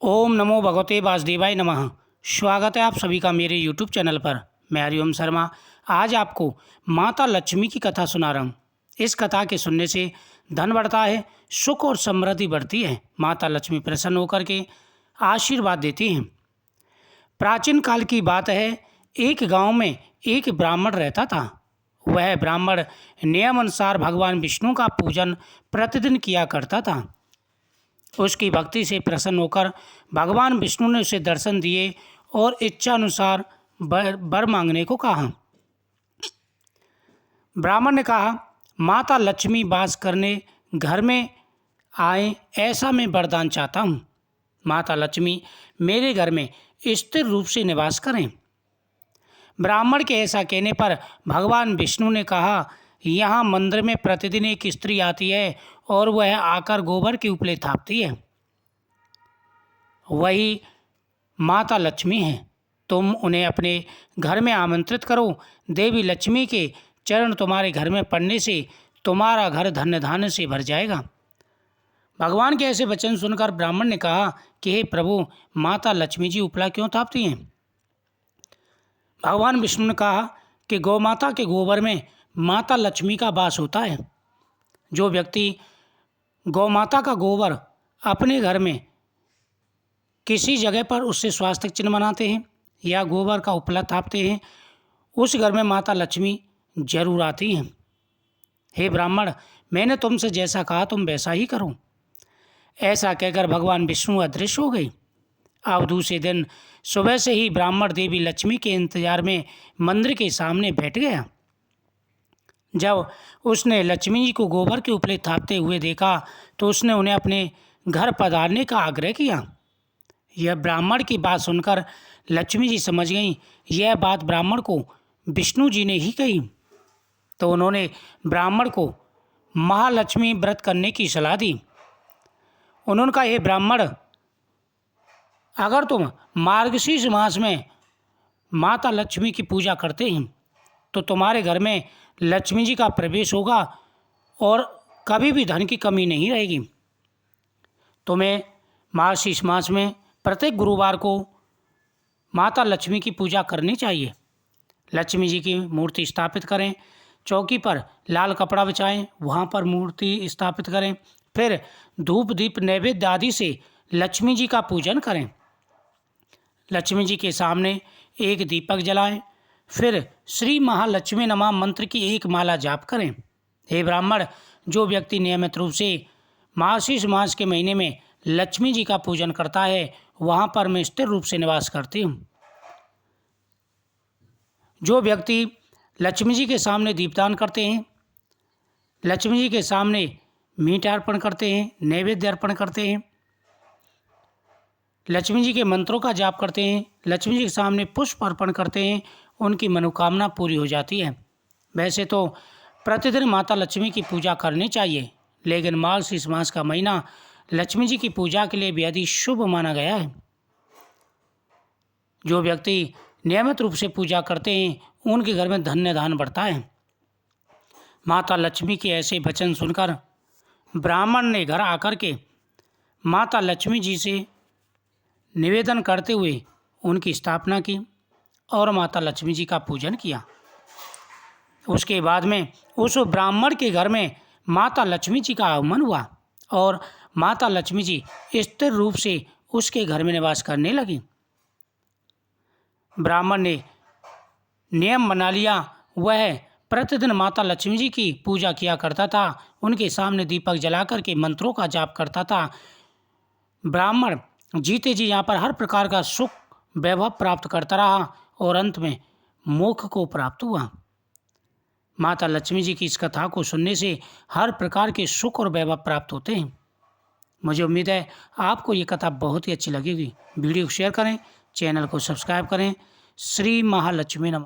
ओम नमो भगवते वासुदेवाय नमः। स्वागत है आप सभी का मेरे यूट्यूब चैनल पर। मैं हरिओम शर्मा आज आपको माता लक्ष्मी की कथा सुना रहा हूँ। इस कथा के सुनने से धन बढ़ता है, सुख और समृद्धि बढ़ती है। माता लक्ष्मी प्रसन्न होकर के आशीर्वाद देती हैं। प्राचीन काल की बात है, एक गांव में एक ब्राह्मण रहता था। वह ब्राह्मण नियम अनुसार भगवान विष्णु का पूजन प्रतिदिन किया करता था। उसकी भक्ति से प्रसन्न होकर भगवान विष्णु ने उसे दर्शन दिए और इच्छा अनुसार वर मांगने को कहा। ब्राह्मण ने कहा, माता लक्ष्मी वास करने घर में आए, ऐसा मैं वरदान चाहता हूँ। माता लक्ष्मी मेरे घर में स्थिर रूप से निवास करें। ब्राह्मण के ऐसा कहने पर भगवान विष्णु ने कहा, यहाँ मंदिर में प्रतिदिन एक स्त्री आती है और वह आकर गोबर के उपले थापती है। वही माता लक्ष्मी है। तुम उन्हें अपने घर में आमंत्रित करो। देवी लक्ष्मी के चरण तुम्हारे घर में पड़ने से तुम्हारा घर धन्य धान्य से भर जाएगा। भगवान के ऐसे वचन सुनकर ब्राह्मण ने कहा कि हे प्रभु, माता लक्ष्मी जी उपला क्यों थापती हैं? भगवान विष्णु ने कहा कि गौ माता के गोबर में माता लक्ष्मी का वास होता है। जो व्यक्ति गौ माता का गोबर अपने घर में किसी जगह पर उससे स्वास्थ्य चिन्ह बनाते हैं या गोबर का उपला थापते हैं, उस घर में माता लक्ष्मी जरूर आती हैं। हे ब्राह्मण, मैंने तुमसे जैसा कहा तुम वैसा ही करो। ऐसा कहकर भगवान विष्णु अदृश्य हो गए। अब दूसरे दिन सुबह से ही ब्राह्मण देवी लक्ष्मी के इंतजार में मंदिर के सामने बैठ गया। जब उसने लक्ष्मी जी को गोबर के उपले थापते हुए देखा तो उसने उन्हें अपने घर पधारने का आग्रह किया। यह ब्राह्मण की बात सुनकर लक्ष्मी जी समझ गईं, यह बात ब्राह्मण को विष्णु जी ने ही कही। तो उन्होंने ब्राह्मण को महालक्ष्मी व्रत करने की सलाह दी। उन्होंने कहा, हे ब्राह्मण, अगर तुम मार्गशीर्ष मास में माता लक्ष्मी की पूजा करते हैं तो तुम्हारे घर में लक्ष्मी जी का प्रवेश होगा और कभी भी धन की कमी नहीं रहेगी। तुम्हें मार्गशीर्ष मास में प्रत्येक गुरुवार को माता लक्ष्मी की पूजा करनी चाहिए। लक्ष्मी जी की मूर्ति स्थापित करें, चौकी पर लाल कपड़ा बिछाएं, वहाँ पर मूर्ति स्थापित करें, फिर धूप दीप नैवेद्य आदि से लक्ष्मी जी का पूजन करें। लक्ष्मी जी के सामने एक दीपक जलाएं, फिर श्री महालक्ष्मी नमः मंत्र की एक माला जाप करें। हे ब्राह्मण, जो व्यक्ति नियमित रूप से मार्गशीर्ष मास के महीने में लक्ष्मी जी का पूजन करता है, वहाँ पर मैं स्थिर रूप से निवास करती हूँ। जो व्यक्ति लक्ष्मी जी के सामने दीपदान करते हैं, लक्ष्मी जी के सामने मीठ अर्पण करते हैं, नैवेद्य अर्पण करते हैं, लक्ष्मी जी के मंत्रों का जाप करते हैं, लक्ष्मी जी के सामने पुष्प अर्पण करते हैं, उनकी मनोकामना पूरी हो जाती है। वैसे तो प्रतिदिन माता लक्ष्मी की पूजा करनी चाहिए, लेकिन मार्गशीर्ष मास का महीना लक्ष्मी जी की पूजा के लिए बेहद ही शुभ माना गया है। जो व्यक्ति नियमित रूप से पूजा करते हैं उनके घर में धन्य धान बढ़ता है। माता लक्ष्मी के ऐसे वचन सुनकर ब्राह्मण ने घर आकर के माता लक्ष्मी जी से निवेदन करते हुए उनकी स्थापना की और माता लक्ष्मी जी का पूजन किया। उसके बाद में उस ब्राह्मण के घर में माता लक्ष्मी जी का आगमन हुआ और माता लक्ष्मी जी स्थिर रूप से उसके घर में निवास करने लगी। ब्राह्मण ने नियम बना लिया, वह प्रतिदिन माता लक्ष्मी जी की पूजा किया करता था, उनके सामने दीपक जलाकर के मंत्रों का जाप करता था। ब्राह्मण जीते जी यहाँ पर हर प्रकार का सुख वैभव प्राप्त करता रहा और अंत में मोक्ष को प्राप्त हुआ। माता लक्ष्मी जी की इस कथा को सुनने से हर प्रकार के सुख और वैभव प्राप्त होते हैं। मुझे उम्मीद है आपको ये कथा बहुत ही अच्छी लगेगी। वीडियो को शेयर करें, चैनल को सब्सक्राइब करें। श्री महालक्ष्मी नमः।